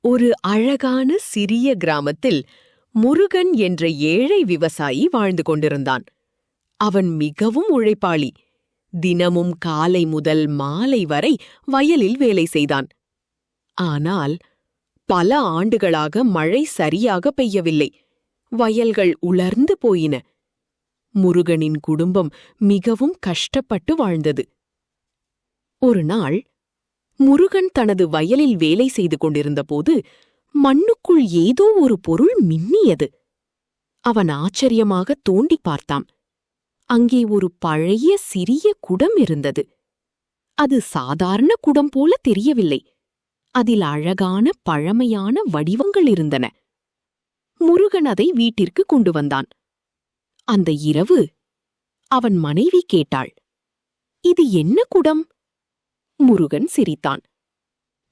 ஒரு அழகான சிறிய கிராமத்தில் முருகன் என்ற ஏழை விவசாயி வாழ்ந்து கொண்டிருந்தான். அவன் மிகவும் உழைப்பாளி. தினமும் காலை முதல் மாலை வரை வயலில் வேலை செய்தான். ஆனால் பல ஆண்டுகளாக மழை சரியாக பெய்யவில்லை. வயல்கள் உலர்ந்து போயின. முருகனின் குடும்பம் மிகவும் கஷ்டப்பட்டு வாழ்ந்தது. ஒரு நாள் முருகன் தனது வயலில் வேலை செய்து கொண்டிருந்தபோது மண்ணுக்குள் ஏதோ ஒரு பொருள் மின்னியது. அவன் ஆச்சரியமாக தோண்டி பார்த்தான். அங்கே ஒரு பழைய சிறிய குடம் இருந்தது. அது சாதாரண குடம் போல தெரியவில்லை. அதில் அழகான பழமையான வடிவங்கள் இருந்தன. முருகன் அதை வீட்டிற்கு கொண்டு வந்தான். அந்த இரவு அவன் மனைவி கேட்டாள், "இது என்ன குடம்?" முருகன் சிரித்தான்.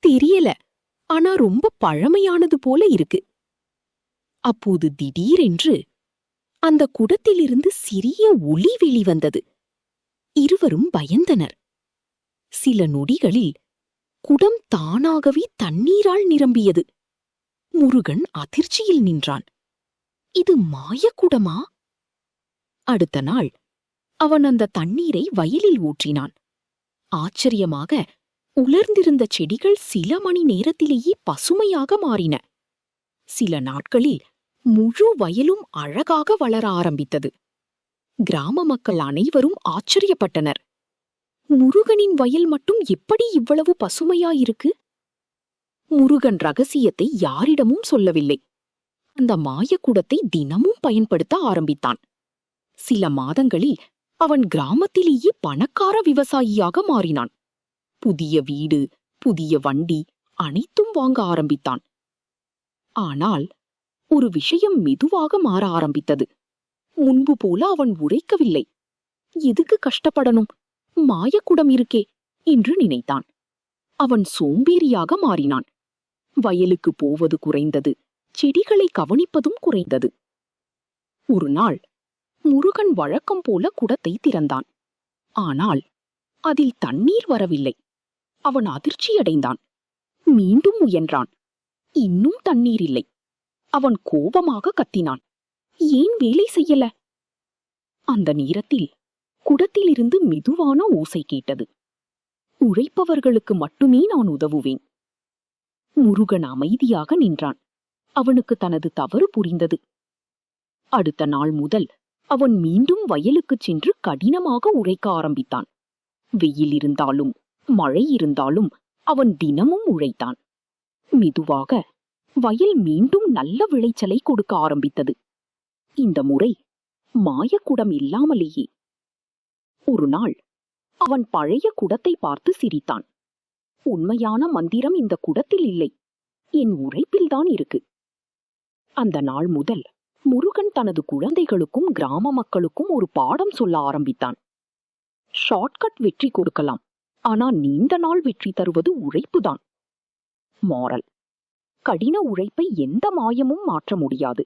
"தெரியல, ஆனா ரொம்ப பழமையானது போல இருக்கு." அப்போது திடீரென்று அந்த குடத்திலிருந்து சிறிய ஒளி வெளிவந்தது. இருவரும் பயந்தனர். சில நொடிகளில் குடம் தானாகவே தண்ணீரால் நிரம்பியது. முருகன் அதிர்ச்சியில் நின்றான். இது மாயக்குடமா? அடுத்த நாள் அவன் அந்த தண்ணீரை வயலில் ஊற்றினான். ஆச்சரியமாக உலர்ந்திருந்த செடிகள் சில மணி நேரத்திலேயே பசுமையாக மாறின. சில நாட்களில் முழு வயலும் அழகாக வளர ஆரம்பித்தது. கிராம மக்கள் அனைவரும் ஆச்சரியப்பட்டனர். முருகனின் வயல் மட்டும் எப்படி இவ்வளவு பசுமையாயிருக்கு? முருகன் ரகசியத்தை யாரிடமும் சொல்லவில்லை. அந்த மாயக்குடத்தை தினமும் பயன்படுத்த ஆரம்பித்தான். சில மாதங்களில் அவன் கிராமத்திலேயே பணக்கார விவசாயியாக மாறினான். புதிய வீடு, புதிய வண்டி அனைத்தும் வாங்க ஆரம்பித்தான். ஆனால் ஒரு விஷயம் மெதுவாக மாற ஆரம்பித்தது. முன்பு போல அவன் உழைக்கவில்லை. எதுக்கு கஷ்டப்படணும், மாயக்குடம் இருக்கே என்று நினைத்தான். அவன் சோம்பேறியாக மாறினான். வயலுக்கு போவது குறைந்தது, செடிகளை கவனிப்பதும் குறைந்தது. ஒரு நாள் முருகன் வழக்கம் போல குடத்தை திறந்தான். ஆனால் அதில் தண்ணீர் வரவில்லை. அவன் அதிர்ச்சியடைந்தான். மீண்டும் முயன்றான். இன்னும் தண்ணீர் இல்லை. அவன் கோபமாக கத்தினான், "ஏன் வேலை செய்யல?" அந்த நேரத்தில் குடத்திலிருந்து மெதுவான ஓசை கேட்டது. "உழைப்பவர்களுக்கு மட்டுமே நான் உதவுவேன்." முருகன் அமைதியாக நின்றான். அவனுக்கு தனது தவறு புரிந்தது. அடுத்த நாள் முதல் அவன் மீண்டும் வயலுக்குச் சென்று கடினமாக உழைக்க ஆரம்பித்தான். வெயில் இருந்தாலும் மழை இருந்தாலும் அவன் தினமும் உழைத்தான். மெதுவாக வயல் மீண்டும் நல்ல விளைச்சலை கொடுக்க ஆரம்பித்தது. இந்த முறை மாயக்குடம் இல்லாமலேயே. ஒரு நாள் அவன் பழைய குடத்தை பார்த்து சிரித்தான். "உண்மையான மந்திரம் இந்த குடத்தில் இல்லை, என் உழைப்பில்தான் இருக்கு." அந்த நாள் முதல் முருகன் தனது குழந்தைகளுக்கும் கிராம மக்களுக்கும் ஒரு பாடம் சொல்ல ஆரம்பித்தான். ஷார்ட்கட் வெற்றி கொடுக்கலாம், ஆனா நீண்ட நாள் வெற்றி தருவது உழைப்புதான். மாரல்: கடின உழைப்பை எந்த மாயமும் மாற்ற முடியாது.